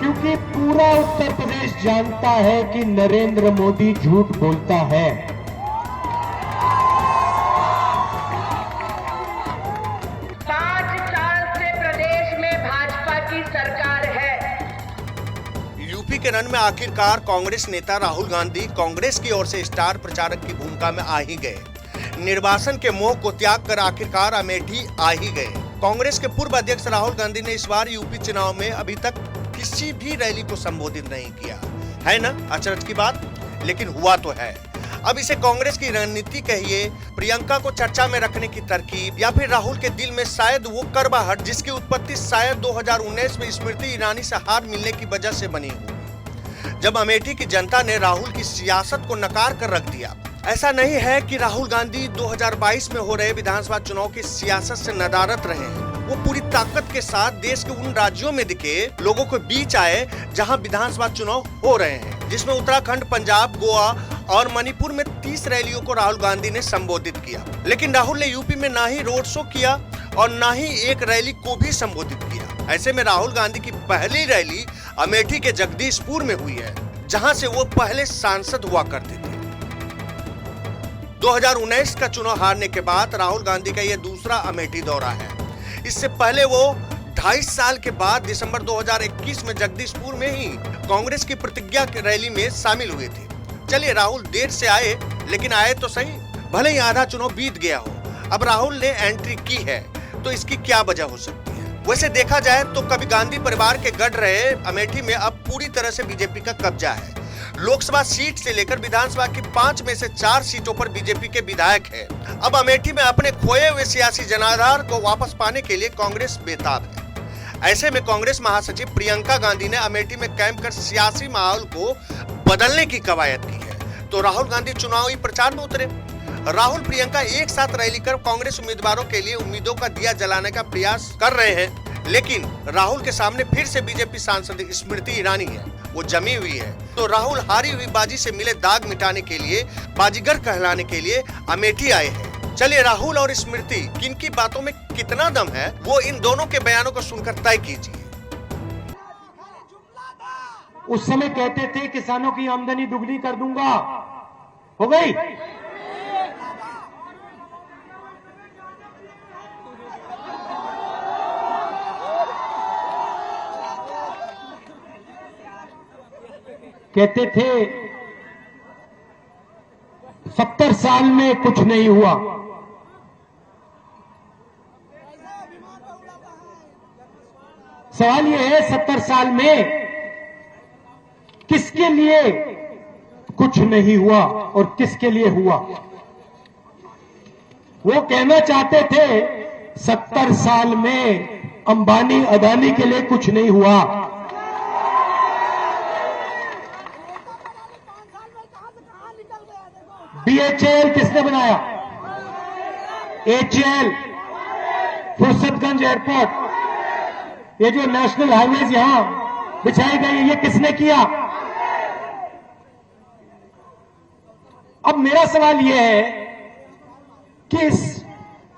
क्योंकि पूरा उत्तर प्रदेश जानता है कि नरेंद्र मोदी झूठ बोलता है। 5 साल से प्रदेश में भाजपा की सरकार है। यूपी के रण में आखिरकार कांग्रेस नेता राहुल गांधी कांग्रेस की ओर से स्टार प्रचारक की भूमिका में आ ही गए। निर्वासन के मोह को त्याग कर आखिरकार अमेठी आ ही गए। कांग्रेस के पूर्व अध्यक्ष राहुल गांधी ने इस बार यूपी चुनाव में अभी तक किसी भी रैली को संबोधित नहीं किया है ना, अचरज की बात, लेकिन हुआ तो है। अब इसे कांग्रेस की रणनीति कहिए, प्रियंका को चर्चा में रखने की तरकीब, या फिर राहुल के दिल में शायद वो करवाहट जिसकी उत्पत्ति शायद 2019 में स्मृति ईरानी से हार मिलने की वजह से बनी हुई, जब अमेठी की जनता ने राहुल की सियासत को नकार कर रख दिया। ऐसा नहीं है कि राहुल गांधी 2022 में हो रहे विधानसभा चुनाव की सियासत से नदारत रहे हैं। वो पूरी ताकत के साथ देश के उन राज्यों में दिखे, लोगों के बीच आए जहां विधानसभा चुनाव हो रहे हैं, जिसमें उत्तराखंड, पंजाब, गोवा और मणिपुर में 30 रैलियों को राहुल गांधी ने संबोधित किया। लेकिन राहुल ने यूपी में ना ही रोड शो किया और ना ही एक रैली को भी संबोधित किया। ऐसे में राहुल गांधी की पहली रैली अमेठी के जगदीशपुर में हुई है, जहां से वो पहले सांसद हुआ करते थे। 2019 का चुनाव हारने के बाद राहुल गांधी का यह दूसरा अमेठी दौरा है। इससे पहले वो 2.5 साल के बाद दिसंबर 2021 में जगदीशपुर में ही कांग्रेस की प्रतिज्ञा की रैली में शामिल हुए थे। चलिए, राहुल देर से आए, लेकिन आए तो सही। भले ही आधा चुनाव बीत गया हो, अब राहुल ने एंट्री की है, तो इसकी क्या वजह हो सकती है? वैसे देखा जाए तो कभी गांधी परिवार के गढ़ रहे अमेठी में अब पूरी तरह से बीजेपी का कब्जा है। लोकसभा सीट से लेकर विधानसभा की 5 में से 4 सीटों पर बीजेपी के विधायक हैं। अब अमेठी में अपने खोए हुए सियासी जनाधार को वापस पाने के लिए कांग्रेस बेताब है। ऐसे में कांग्रेस महासचिव प्रियंका गांधी ने अमेठी में कैंप कर सियासी माहौल को बदलने की कवायद की है, तो राहुल गांधी चुनावी प्रचार में उतरे। राहुल प्रियंका एक साथ रैली कर कांग्रेस उम्मीदवारों के लिए उम्मीदों का दिया जलाने का प्रयास कर रहे हैं, लेकिन राहुल के सामने फिर से बीजेपी सांसद स्मृति ईरानी है, वो जमी हुई है। तो राहुल हारी हुई बाजी से मिले दाग मिटाने के लिए, बाजीगर कहलाने के लिए अमेठी आए हैं। चलिए, राहुल और स्मृति किनकी बातों में कितना दम है, वो इन दोनों के बयानों को सुनकर तय कीजिए। उस समय कहते थे किसानों की आमदनी दुगनी कर दूंगा, हो गई? कहते थे 70 साल में कुछ नहीं हुआ। सवाल यह है, 70 साल में किसके लिए कुछ नहीं हुआ और किसके लिए हुआ? वो कहना चाहते थे 70 साल में अंबानी अदानी के लिए कुछ नहीं हुआ। बीएचएल किसने बनाया? एचएल, फुर्सतगंज एयरपोर्ट, ये जो नेशनल हाईवेज यहां बिछाई गई, ये किसने किया? अब मेरा सवाल यह है कि इस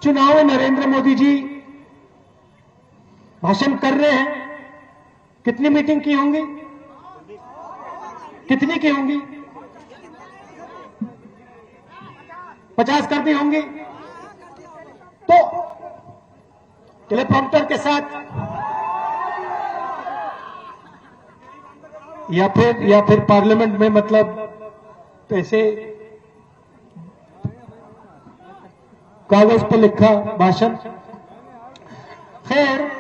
चुनाव में नरेंद्र मोदी जी भाषण कर रहे हैं, कितनी मीटिंग की होंगी? कितनी की होंगी? 50 कर दी होंगी। तो टेलीप्रॉम्प्टर के साथ या फिर पार्लियामेंट में, मतलब ऐसे कागज पर लिखा भाषण। खैर,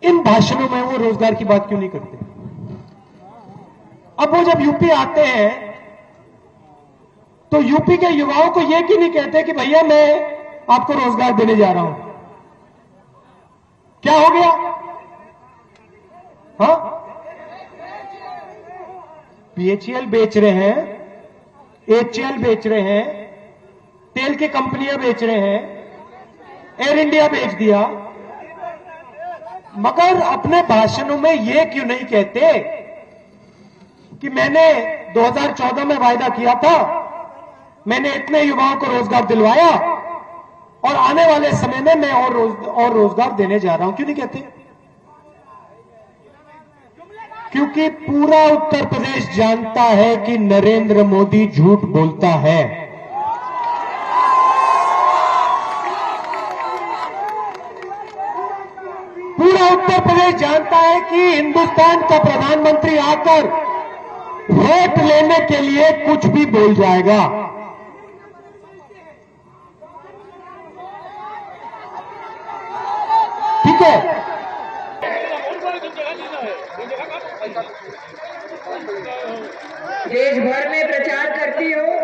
इन भाषणों में वो रोजगार की बात क्यों नहीं करते? अब वो जब यूपी आते हैं तो यूपी के युवाओं को ये क्यों नहीं कहते कि भैया मैं आपको रोजगार देने जा रहा हूं? क्या हो गया? हाँ, बीएचईएल बेच रहे हैं, एचईएल बेच रहे हैं, तेल की कंपनियां बेच रहे हैं, एयर इंडिया बेच दिया, मगर अपने भाषणों में ये क्यों नहीं कहते कि मैंने 2014 में वायदा किया था, मैंने इतने युवाओं को रोजगार दिलवाया और आने वाले समय में मैं और रोजगार देने जा रहा हूं? क्यों नहीं कहते? क्योंकि पूरा उत्तर प्रदेश जानता है कि नरेंद्र मोदी झूठ बोलता है। पूरा उत्तर प्रदेश जानता है कि हिंदुस्तान का प्रधानमंत्री आकर वोट लेने के लिए कुछ भी बोल जाएगा। ठीक है, देश भर में प्रचार करती हूँ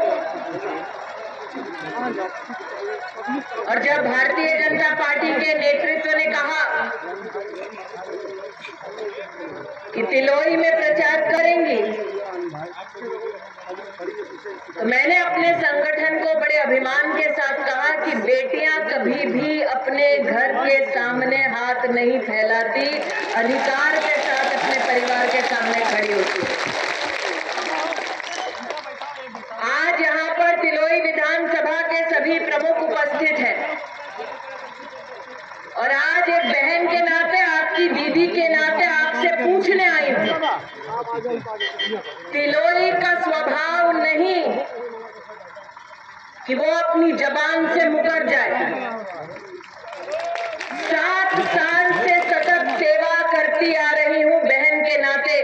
और जब भारतीय जनता पार्टी के नेतृत्व ने कहा कि तिलोई में प्रचार करेंगी, तो मैंने अपने संगठन को बड़े अभिमान के साथ कहा कि बेटियां कभी भी अपने घर के सामने हाथ नहीं फैलाती, अधिकार के साथ अपने परिवार के सामने खड़ी होती है। आज यहाँ पर तिलोई विधानसभा के सभी प्रमुख उपस्थित हैं और आज एक बहन के नाते, आपकी दीदी के नाते आपसे पूछने आई हूँ, तिलोई का स्वभाव नहीं कि वो अपनी जबान से मुकर जाए। 7 साल से सतत सेवा करती आ रही हूँ बहन के नाते।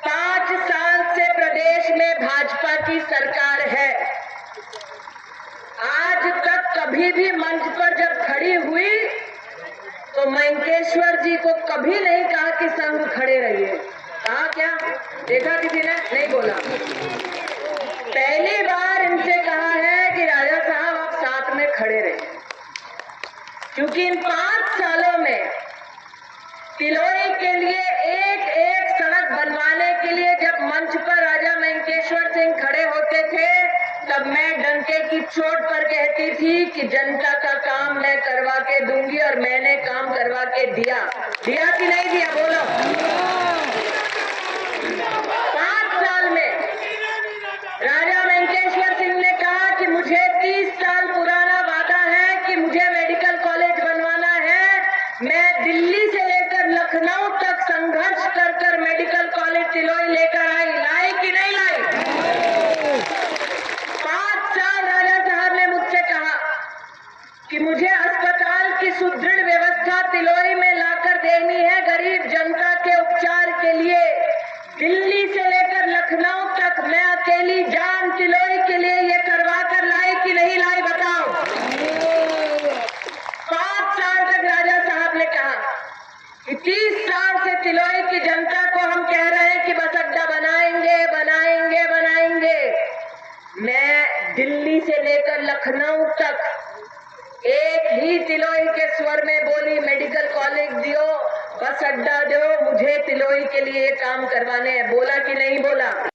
5 साल से प्रदेश में भाजपा की सरकार है। आज तक कभी भी मंच पर जब खड़ी हुई तो मंकेश्वर जी को कभी नहीं कहा कि संग खड़े रहिए। कहा क्या? देखा किसी ने? नहीं बोला। पहली बार इनसे कहा है कि राजा साहब आप साथ में खड़े रहे, क्योंकि इन 5 सालों में तिलोई के लिए एक सड़क बनवाने के लिए जब मंच पर राजा मंकेश्वर सिंह खड़े होते थे, तब मैं डंके की चोट पर कहती थी कि जनता का काम मैं करवा के दूंगी, और मैंने काम करवा के दिया। दिया कि नहीं दिया? बोलो। 5 साल में राजा मंकेश्वर सिंह ने कहा कि मुझे 30 साल पुराना वादा है कि मुझे मेडिकल कॉलेज बनवाना है। मैं दिल्ली से लेकर लखनऊ तक संघर्ष कर मेडिकल कॉलेज तिलोई लेकर आई। लाई कि नहीं लाई? 5 साल राजा साहब ने मुझसे कहा कि मुझे अस्पताल की सुदृढ़ व्यवस्था तिलोई में लाकर देनी है। गरीब जनता के उपचार के लिए दिल्ली से लेकर लखनऊ तक मैं अकेली जान तिलोई के लिए ये करवा कर लाई कि नहीं लाई? बताओ। 5 साल तक राजा साहब ने कहा कि 30 साल से तिलोई की जनता को हम कह रहे हैं कि बस अड्डा बनाएंगे बनाएंगे बनाएंगे। मैं दिल्ली से लेकर लखनऊ तक एक ही तिलोई के स्वर में बोली, मेडिकल कॉलेज दियो, बस अड्डा दो, मुझे तिलोई के लिए काम करवाने हैं। बोला कि नहीं बोला?